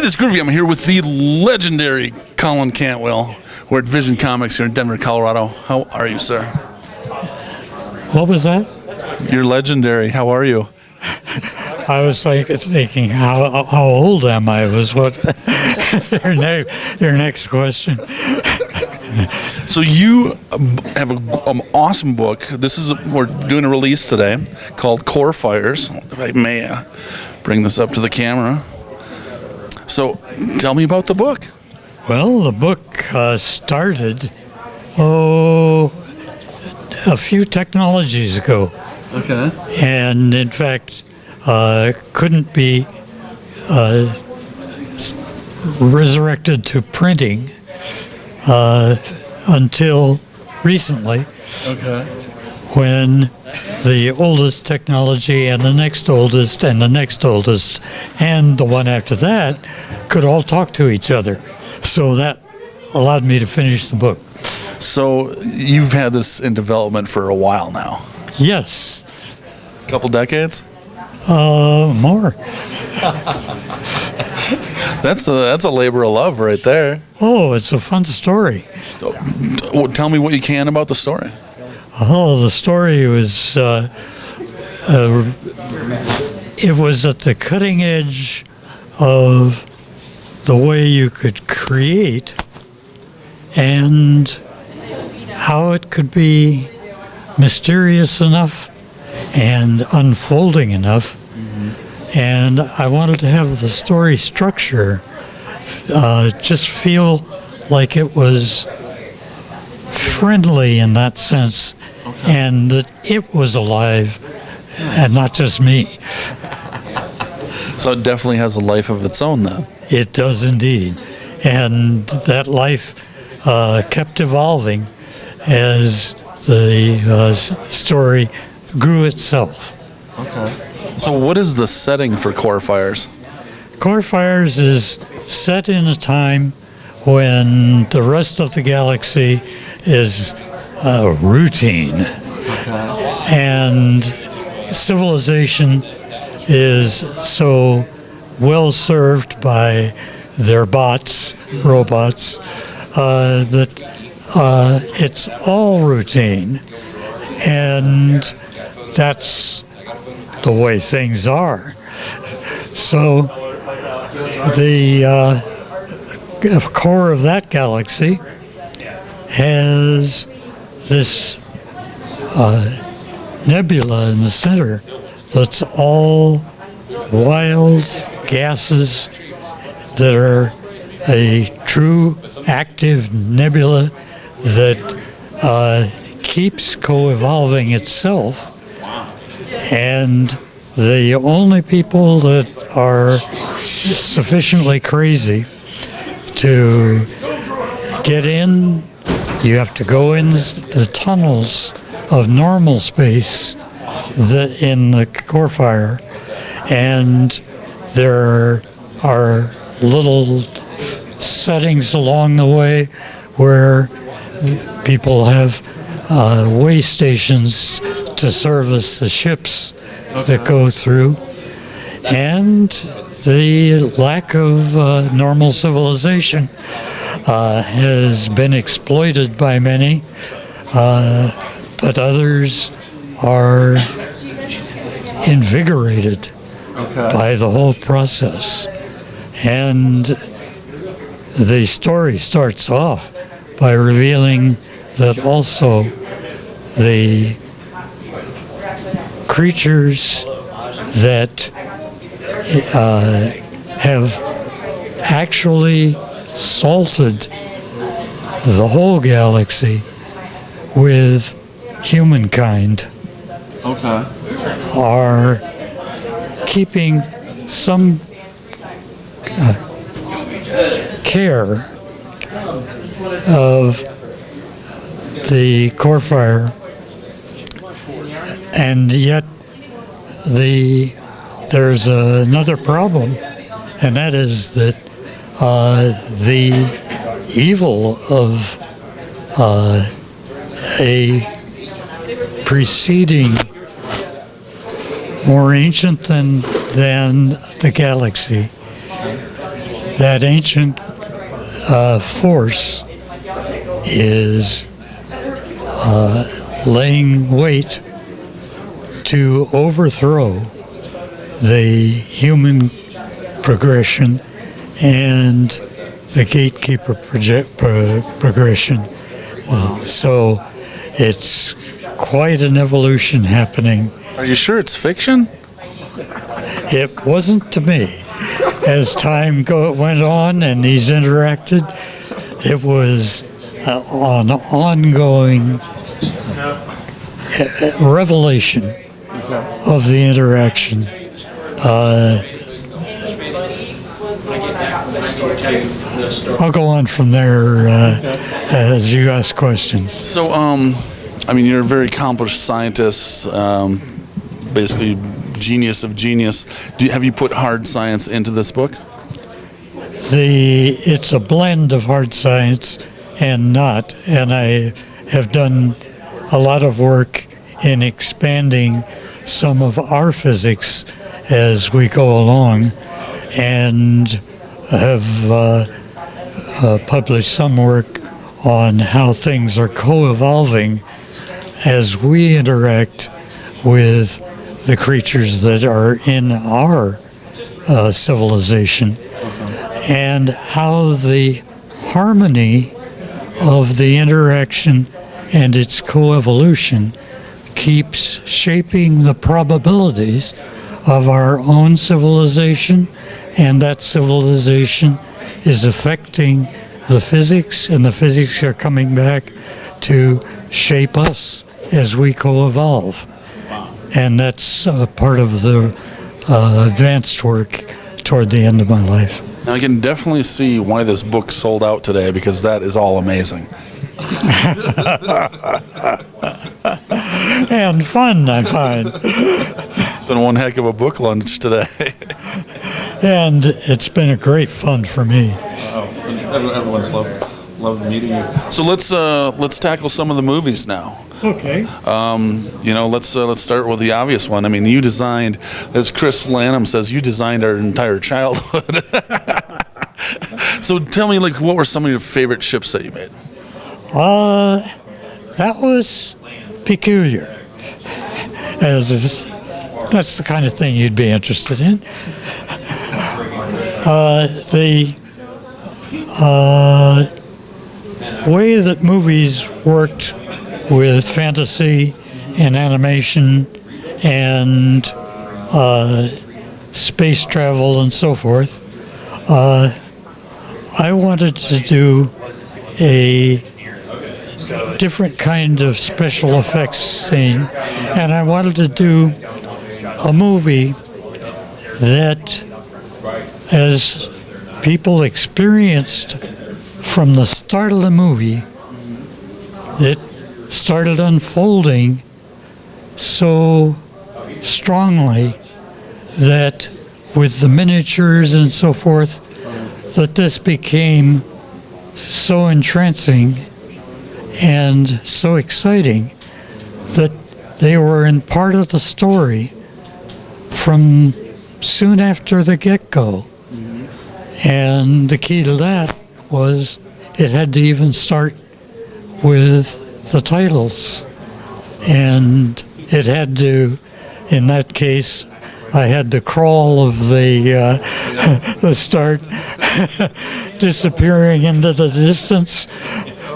this Groovy. I'm here with the legendary Colin Cantwell. We're at Vision Comics here in Denver, Colorado. How are you, sir? What was that? You're legendary. How are you? I was thinking, how old am I? Was what your next question. So you have an awesome book. We're doing a release today called Core Fires. If I may bring this up to the camera. So tell me about the book. Well, the book started a few technologies ago. Okay. And in fact, couldn't be resurrected to printing until recently. Okay. When the oldest technology and the next oldest and the next oldest and the one after that could all talk to each other. So that allowed me to finish the book. So you've had this in development for a while now. Yes. A couple decades? More. That's a labor of love right there. Oh, it's a fun story. Tell me what you can about the story. Oh, the story was, it was at the cutting edge of the way you could create and how it could be mysterious enough and unfolding enough. Mm-hmm. And I wanted to have the story structure just feel like it was friendly in that sense, okay, and that it was alive and not just me. So it definitely has a life of its own then. It does indeed. And that life kept evolving as the story grew itself. Okay. So what is the setting for Core Fires? Core Fires is set in a time when the rest of the galaxy is routine. Okay. And civilization is so well served by their robots, that it's all routine. And that's the way things are. So the core of that galaxy has this nebula in the center that's all wild gases that are a true active nebula that keeps co-evolving itself. And the only people that are sufficiently crazy to get in, you have to go in the tunnels of normal space in the core fire, and there are little settings along the way where people have way stations to service the ships that go through, and the lack of normal civilization has been exploited by many, but others are invigorated by the whole process. And the story starts off by revealing that also the creatures that have actually salted the whole galaxy with humankind are keeping some care of the core fire, and yet there's another problem, and that is that the evil of a preceding, more ancient than the galaxy, that ancient force is laying wait to overthrow the human progression and the gatekeeper progression. So it's quite an evolution happening. Are you sure it's fiction? It wasn't to me. As time went on and these interacted, it was an ongoing revelation of the interaction. I'll go on from there as you ask questions. So, I mean, you're a very accomplished scientist, basically genius of genius. Have you put hard science into this book? It's a blend of hard science and not, and I have done a lot of work in expanding some of our physics as we go along, and have published some work on how things are co-evolving as we interact with the creatures that are in our civilization, and how the harmony of the interaction and its coevolution keeps shaping the probabilities of our own civilization, and that civilization is affecting the physics, and the physics are coming back to shape us as we co-evolve. And that's part of the advanced work toward the end of my life. Now, I can definitely see why this book sold out today, because that is all amazing. And fun, I find. It's been one heck of a book lunch today. And it's been a great fun for me. Everyone's loved meeting you. So let's tackle some of the movies now. Okay. Let's start with the obvious one. I mean, you designed, as Chris Lanham says, you designed our entire childhood. So tell me, what were some of your favorite ships that you made? That was peculiar. That's the kind of thing you'd be interested in. The way that movies worked with fantasy and animation and space travel and so forth, I wanted to do a different kind of special effects scene, and I wanted to do a movie that, as people experienced from the start of the movie, it started unfolding so strongly that with the miniatures and so forth, that this became so entrancing and so exciting that they were in part of the story from soon after the get-go. And the key to that was it had to even start with the titles. And it had to, in that case, I had the crawl of the start disappearing into the distance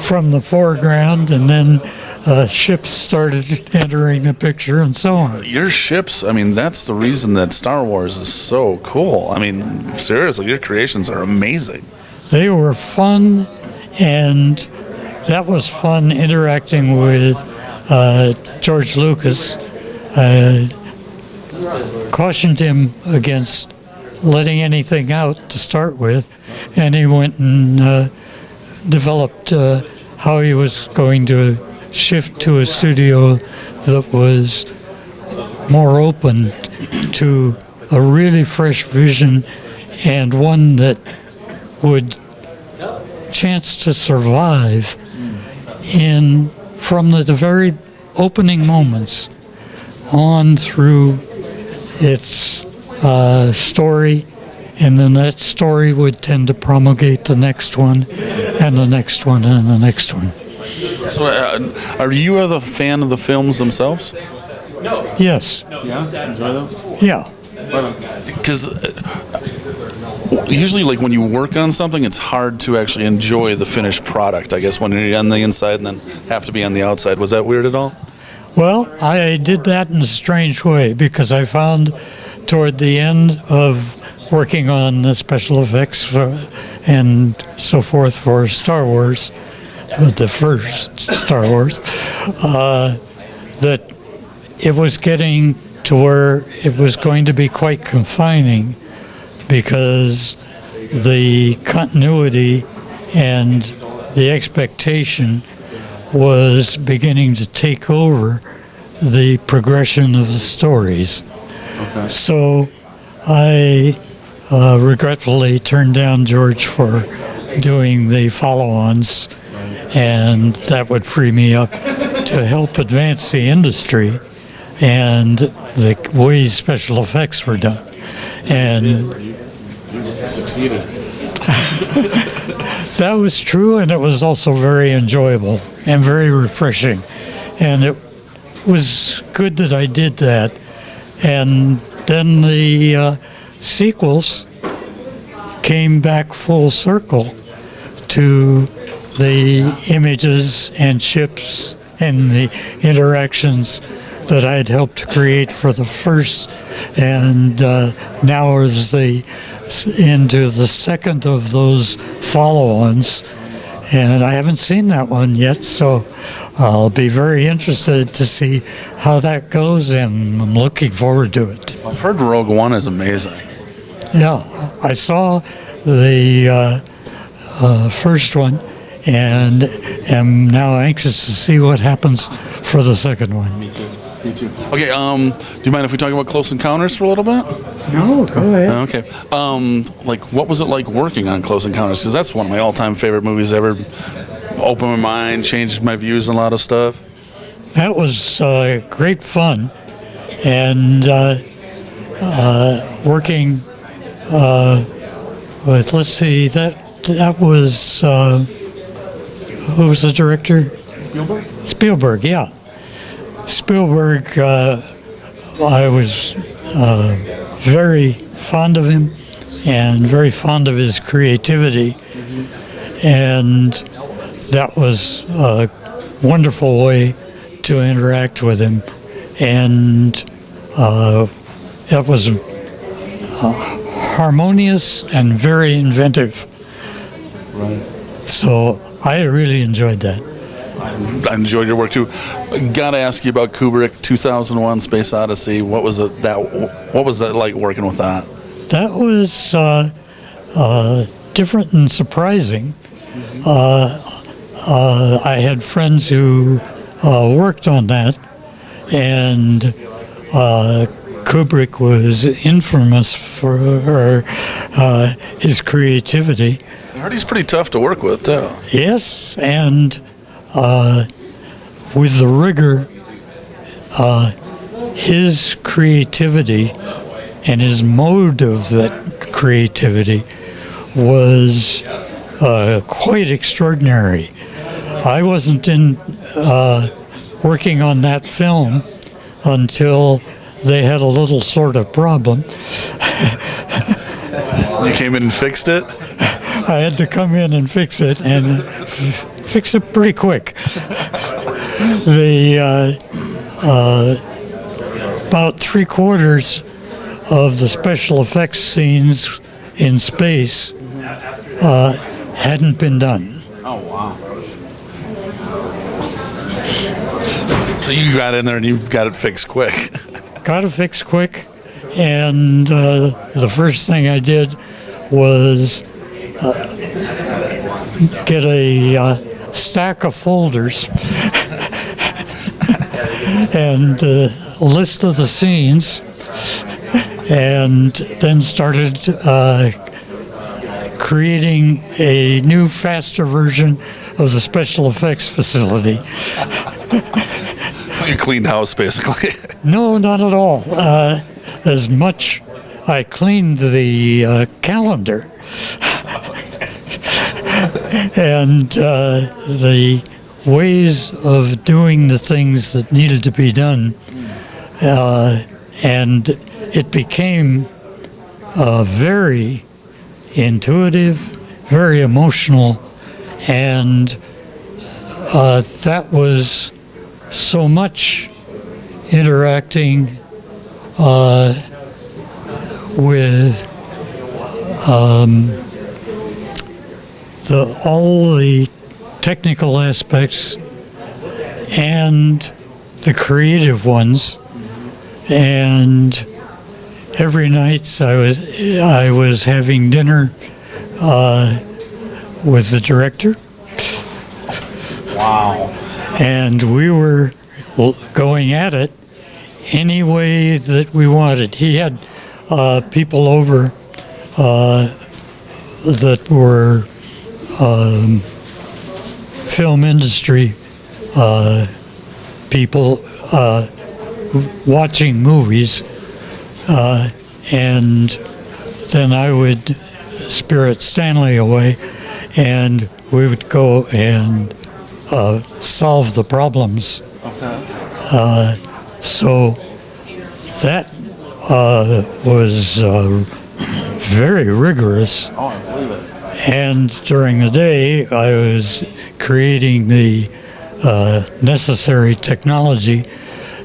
from the foreground, and then ships started entering the picture and so on. Your ships, I mean, that's the reason that Star Wars is so cool. I mean, seriously, your creations are amazing. They were fun, and that was fun interacting with George Lucas. Cautioned him against letting anything out to start with, and he went and developed how he was going to shift to a studio that was more open to a really fresh vision, and one that would chance to survive from the very opening moments on through its story and then that story would tend to promulgate the next one, and the next one, and the next one. So, are you a fan of the films themselves? Yes. Yeah, enjoy them. Yeah. Because usually, like when you work on something, it's hard to actually enjoy the finished product. I guess when you're on the inside and then have to be on the outside. Was that weird at all? Well, I did that in a strange way because I found toward the end of working on the special effects and so forth for Star Wars, the first Star Wars, that it was getting to where it was going to be quite confining because the continuity and the expectation was beginning to take over the progression of the stories. Okay. So I regretfully turned down George for doing the follow-ons, and that would free me up to help advance the industry and the way special effects were done. And you succeeded. that was true, and it was also very enjoyable and very refreshing. And it was good that I did that. And then the sequels came back full circle to the images and ships and the interactions that I'd helped create for the first, and now is into the second of those follow-ons, and I haven't seen that one yet, so I'll be very interested to see how that goes, and I'm looking forward to it. I've heard Rogue One is amazing. Yeah, I saw the first one, and am now anxious to see what happens for the second one. Me too. Okay, do you mind if we talk about Close Encounters for a little bit? No, go ahead. Okay. Like, what was it like working on Close Encounters? Because that's one of my all-time favorite movies ever. Opened my mind, changed my views on a lot of stuff. That was great fun, and working with, let's see, that was, who was the director? Spielberg, yeah. Spielberg, I was very fond of him and very fond of his creativity, and that was a wonderful way to interact with him, and it was harmonious and very inventive. Right. So I really enjoyed that. I enjoyed your work too. Got to ask you about Kubrick, 2001: Space Odyssey. What was it what was that like working with that? That was different and surprising. I had friends who worked on that, and Kubrick was infamous for his creativity. I heard he's pretty tough to work with too. Yes, and with the rigor, his creativity and his mode of that creativity was quite extraordinary. I wasn't working on that film until they had a little sort of problem. You came in and fixed it? I had to come in and fix it, and fix it pretty quick. About 3/4 of the special effects scenes in space hadn't been done. Oh, wow. So you got in there and you got it fixed quick. Got it fixed quick, and the first thing I did was get a stack of folders and a list of the scenes, and then started creating a new, faster version of the special effects facility. So you cleaned house, basically. No, not at all. As much I cleaned the calendar. And the ways of doing the things that needed to be done. And it became very intuitive, very emotional, and that was so much interacting with all the technical aspects and the creative ones. And every night I was having dinner with the director. Wow. And we were going at it any way that we wanted. He had people over that were film industry people watching movies, and then I would spirit Stanley away, and we would go and solve the problems. Okay. So that was very rigorous. Oh, I believe it. And during the day, I was creating the necessary technology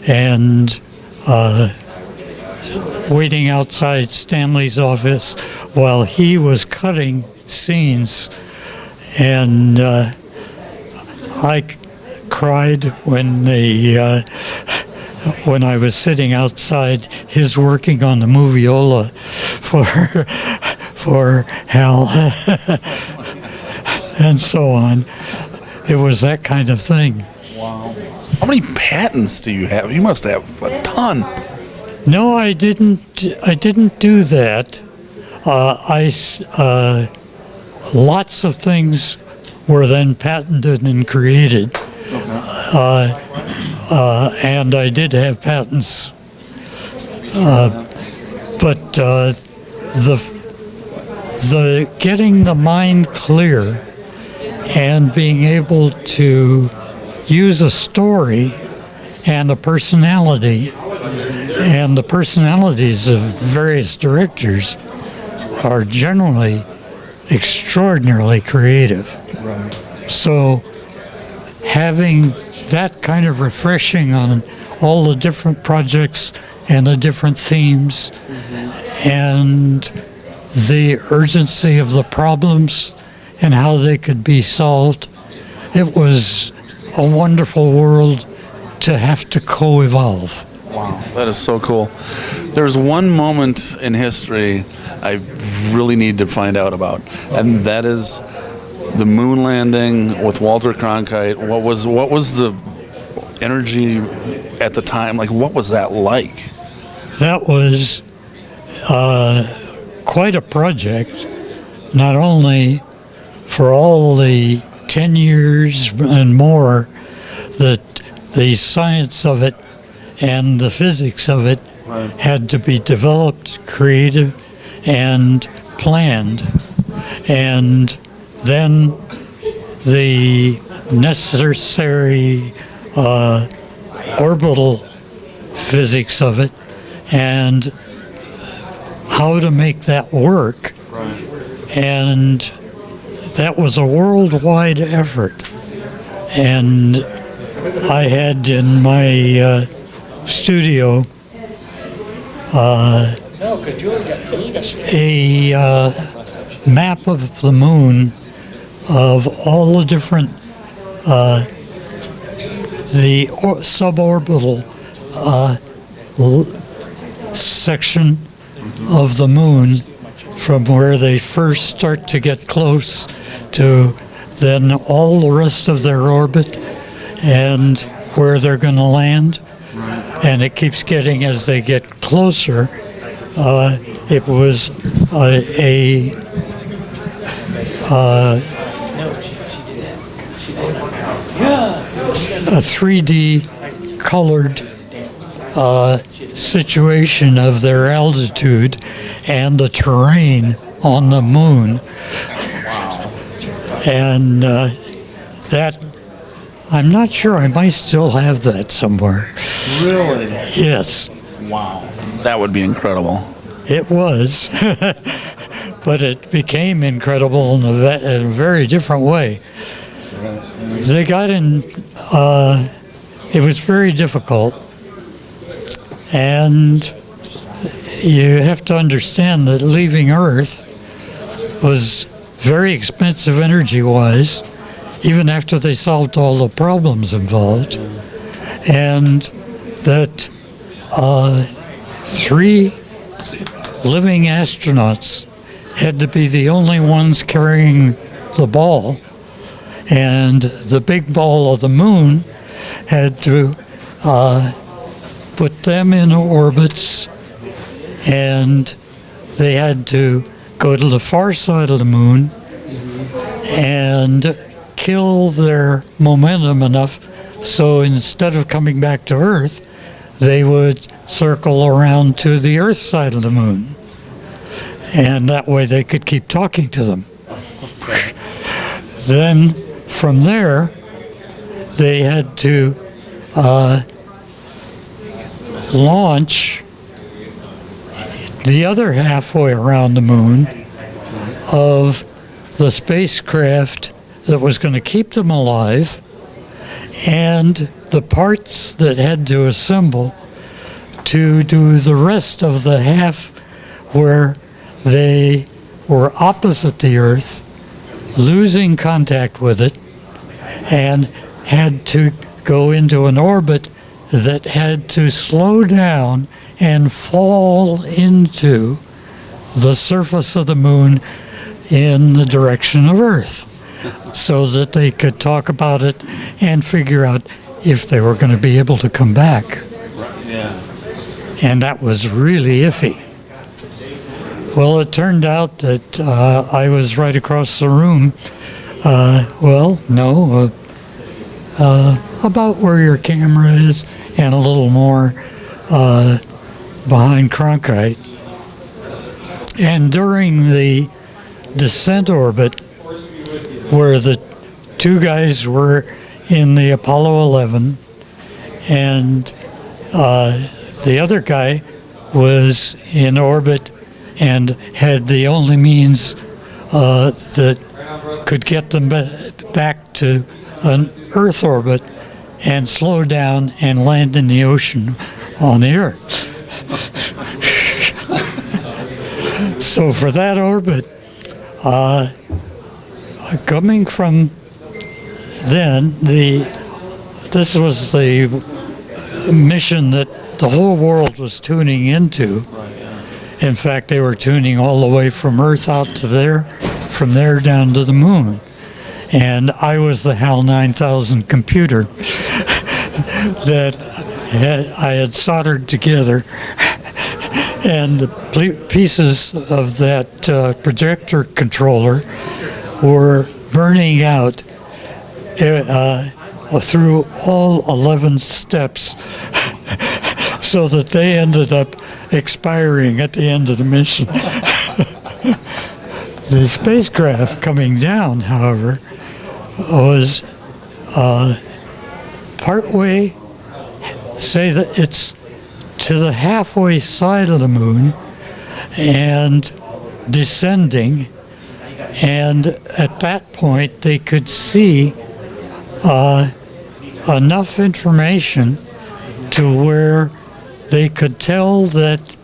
and waiting outside Stanley's office while he was cutting scenes. And I cried when when I was sitting outside his working on the moviola for Hal and so on. It was that kind of thing. Wow. How many patents do you have? You must have a ton. No, I didn't do that. Lots of things were then patented and created. And I did have patents. But the getting the mind clear and being able to use a story and a personality, and the personalities of various directors are generally extraordinarily creative. Right. So having that kind of refreshing on all the different projects and the different themes, and the urgency of the problems and how they could be solved, it was a wonderful world to have to co-evolve. Wow, that is so cool. There's one moment in history I really need to find out about, and that is the moon landing with Walter Cronkite. What was the energy at the time? Like, what was that like? That was quite a project, not only for all the 10 years and more that the science of it and the physics of it had to be developed, created, and planned. And then the necessary orbital physics of it and how to make that work. And that was a worldwide effort. And I had in my studio a map of the moon of all the different the suborbital section of the moon, from where they first start to get close to then all the rest of their orbit and where they're going to land. And it keeps getting, as they get closer, it was a 3D colored situation of their altitude and the terrain on the moon. And that, I'm not sure, I might still have that somewhere. Really? Yes. Wow. That would be incredible. It was, but it became incredible in a very different way. They got in, it was very difficult, and you have to understand that leaving Earth was very expensive energy-wise, even after they solved all the problems involved, and that 3 living astronauts had to be the only ones carrying the ball, and the big ball of the moon had to put them in orbits, and they had to go to the far side of the moon and kill their momentum enough so instead of coming back to Earth, they would circle around to the Earth side of the moon. And that way they could keep talking to them. Then from there, they had to launch the other halfway around the moon of the spacecraft that was going to keep them alive, and the parts that had to assemble to do the rest of the half where they were opposite the Earth, losing contact with it, and had to go into an orbit that had to slow down and fall into the surface of the moon in the direction of Earth, so that they could talk about it and figure out if they were going to be able to come back. Yeah. And that was really iffy. Well, it turned out that I was right across the room. About where your camera is, and a little more behind Cronkite. And during the descent orbit, where the 2 guys were in the Apollo 11, and the other guy was in orbit and had the only means that could get them back to an Earth orbit and slow down and land in the ocean on the Earth. So for that orbit, coming from then, this was the mission that the whole world was tuning into. In fact, they were tuning all the way from Earth out to there, from there down to the moon. And I was the HAL 9000 computer that I had soldered together. And the pieces of that projector controller were burning out through all 11 steps, so that they ended up expiring at the end of the mission. The spacecraft coming down, however, was partway, say that it's to the halfway side of the moon and descending, and at that point they could see enough information to where they could tell that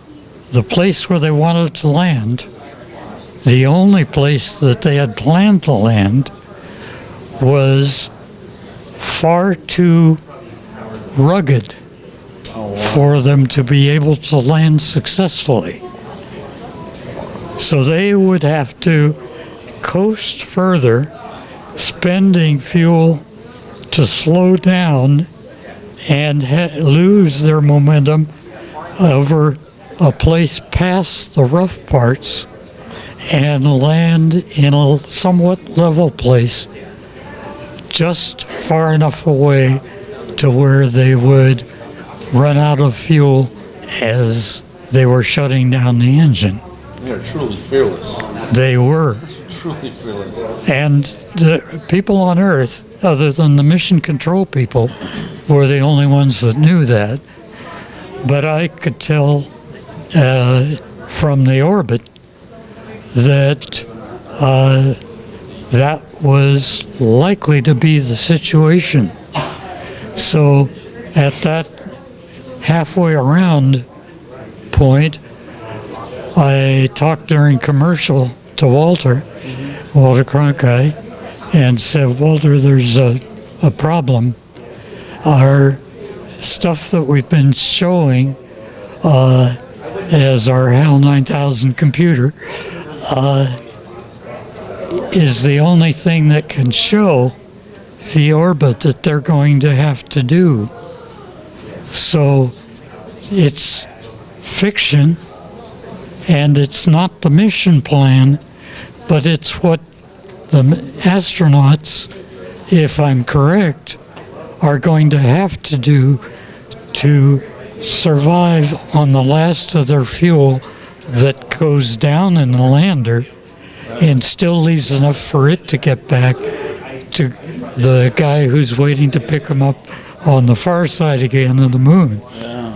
the place where they wanted to land, the only place that they had planned to land, was far too rugged for them to be able to land successfully. So they would have to coast further, spending fuel to slow down and lose their momentum over a place past the rough parts and land in a somewhat level place just far enough away to where they would run out of fuel as they were shutting down the engine. They are truly fearless. They were. Truly fearless. And the people on Earth, other than the mission control people, were the only ones that knew that. But I could tell from the orbit that that was likely to be the situation. So at that halfway around point, I talked during commercial to Walter Cronkite, and said, Walter, there's a problem. Our stuff that we've been showing as our HAL 9000 computer is the only thing that can show the orbit that they're going to have to do. So it's fiction, and it's not the mission plan, but it's what the astronauts, if I'm correct, are going to have to do to survive on the last of their fuel that goes down in the lander and still leaves enough for it to get back to the guy who's waiting to pick him up on the far side again of the moon. Yeah.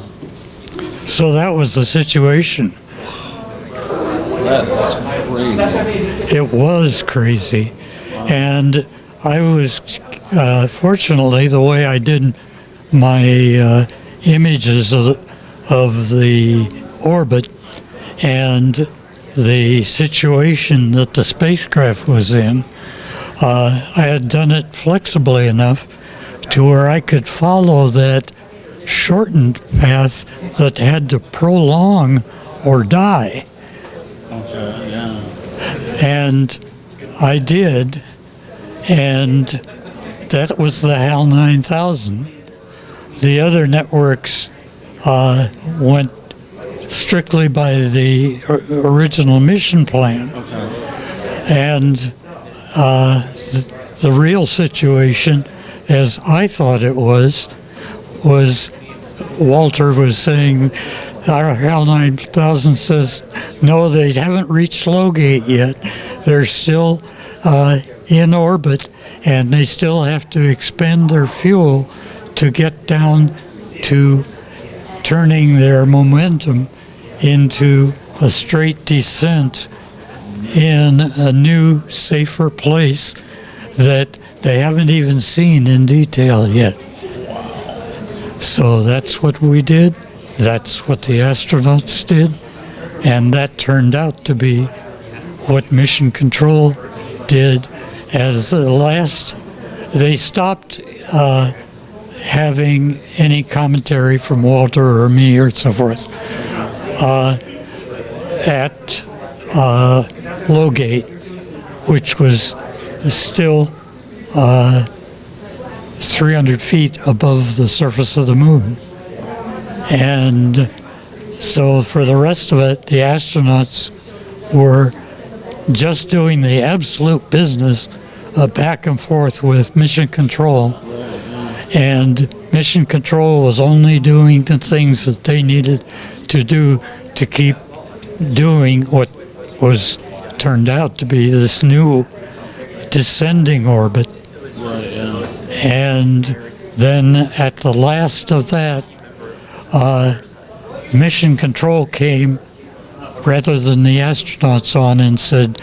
So that was the situation. That is crazy. It was crazy. And I was, fortunately, the way I did my images of the orbit and the situation that the spacecraft was in, I had done it flexibly enough to where I could follow that shortened path that had to prolong or die. Okay, yeah. And I did, and that was the HAL 9000. The other networks went strictly by the original mission plan. Okay. And the real situation, as I thought it was Walter was saying, our HAL 9000 says, no, they haven't reached Lowgate yet. They're still in orbit, and they still have to expend their fuel to get down to turning their momentum into a straight descent in a new, safer place that they haven't even seen in detail yet. So that's what we did. That's what the astronauts did. And that turned out to be what Mission Control did as the last. They stopped having any commentary from Walter or me or so forth at Lowgate, which was still 300 feet above the surface of the moon. And so for the rest of it, the astronauts were just doing the absolute business of back and forth with Mission Control. And Mission Control was only doing the things that they needed to do to keep doing what was turned out to be this new descending orbit. And then at the last of that, Mission Control came rather than the astronauts on and said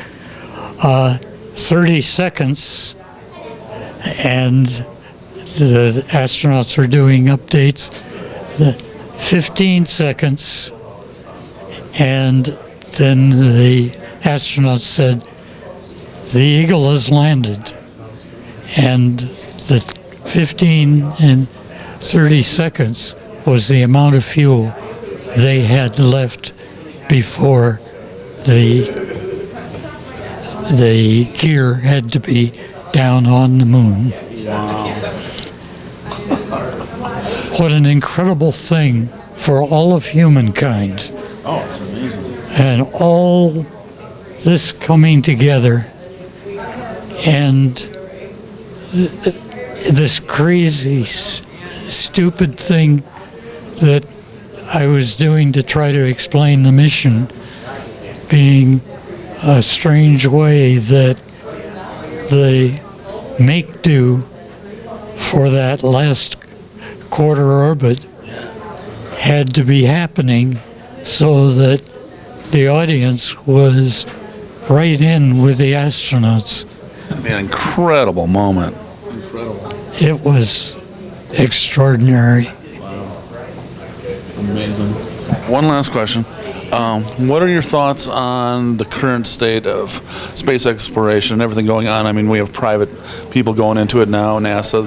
30 seconds, and the astronauts were doing updates, 15 seconds, and then the astronauts said, the Eagle has landed. And the 15 and 30 seconds was the amount of fuel they had left before the gear had to be down on the moon. Wow. What an incredible thing for all of humankind. Oh, it's amazing. And all this coming together, and this crazy, stupid thing I was doing to try to explain the mission being a strange way that the make do for that last quarter orbit had to be happening so that the audience was right in with the astronauts. An incredible moment. It was extraordinary. Amazing. One last question. What are your thoughts on the current state of space exploration and everything going on? I mean, we have private people going into it now, NASA.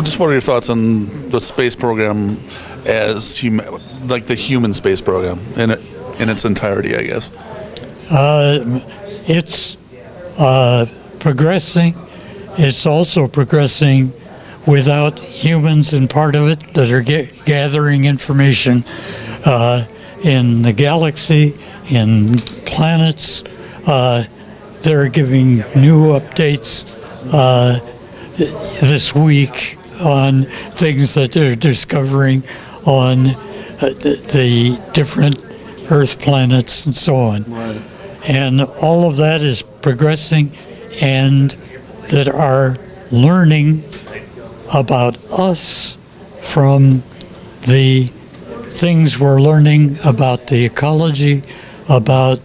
Just what are your thoughts on the space program as like the human space program in its entirety, I guess? It's progressing. It's also progressing without humans in part of it that are gathering information in the galaxy, in planets. They're giving new updates this week on things that they're discovering on the different Earth planets and so on. Right. And all of that is progressing, and that are learning about us from the things we're learning about the ecology, about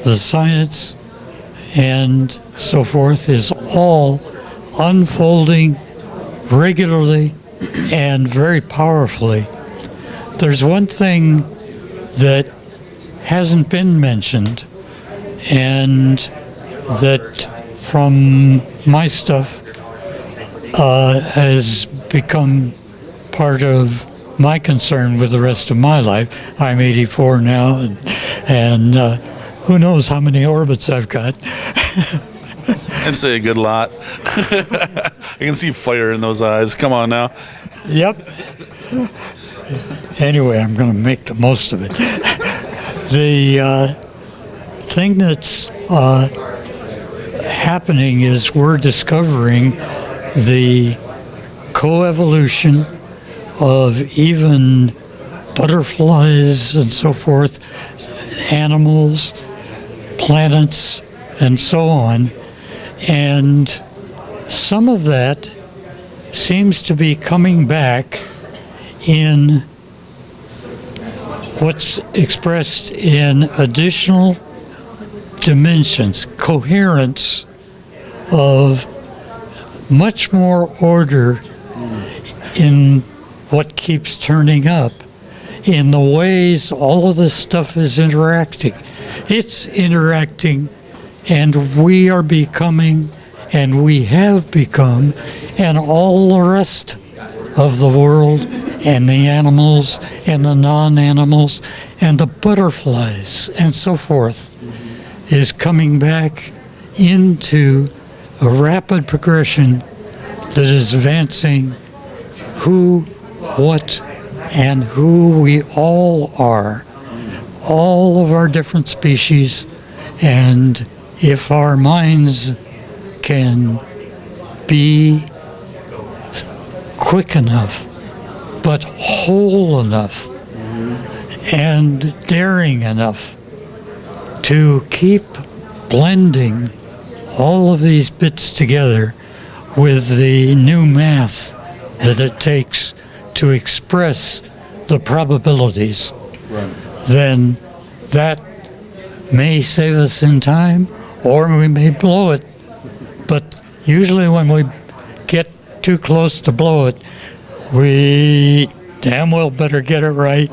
the science, and so forth, is all unfolding regularly and very powerfully. There's one thing that hasn't been mentioned, and that from my stuff has become part of my concern with the rest of my life. I'm 84 now, and who knows how many orbits I've got. I'd say a good lot. I can see fire in those eyes. Come on now. Yep. Anyway, I'm going to make the most of it. The thing that's happening is we're discovering the coevolution of even butterflies and so forth, animals, planets, and so on. And some of that seems to be coming back in what's expressed in additional dimensions, coherence of much more order in what keeps turning up, in the ways all of this stuff is interacting. It's interacting, and we are becoming, and we have become, and all the rest of the world, and the animals, and the non-animals, and the butterflies, and so forth, is coming back into a rapid progression that is advancing who, what, and who we all are, all of our different species. And if our minds can be quick enough, but whole enough, and daring enough to keep blending all of these bits together with the new math that it takes to express the probabilities, then that may save us in time, or we may blow it. But usually when we get too close to blow it, we damn well better get it right.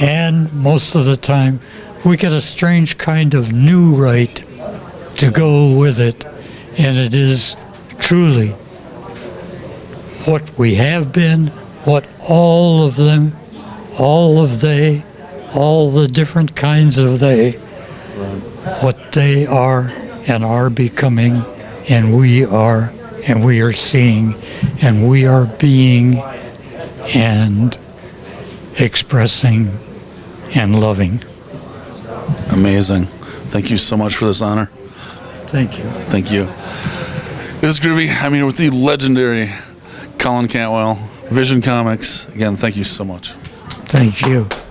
And most of the time, we get a strange kind of new right to go with it. And it is truly what we have been, what all of them, all of they, all the different kinds of they, what they are and are becoming, and we are seeing, and we are being and expressing and loving. Amazing. Thank you so much for this honor. Thank you. Thank you. This is Groovy. I'm here with the legendary Colin Cantwell, Vision Comics. Again, thank you so much. Thank you.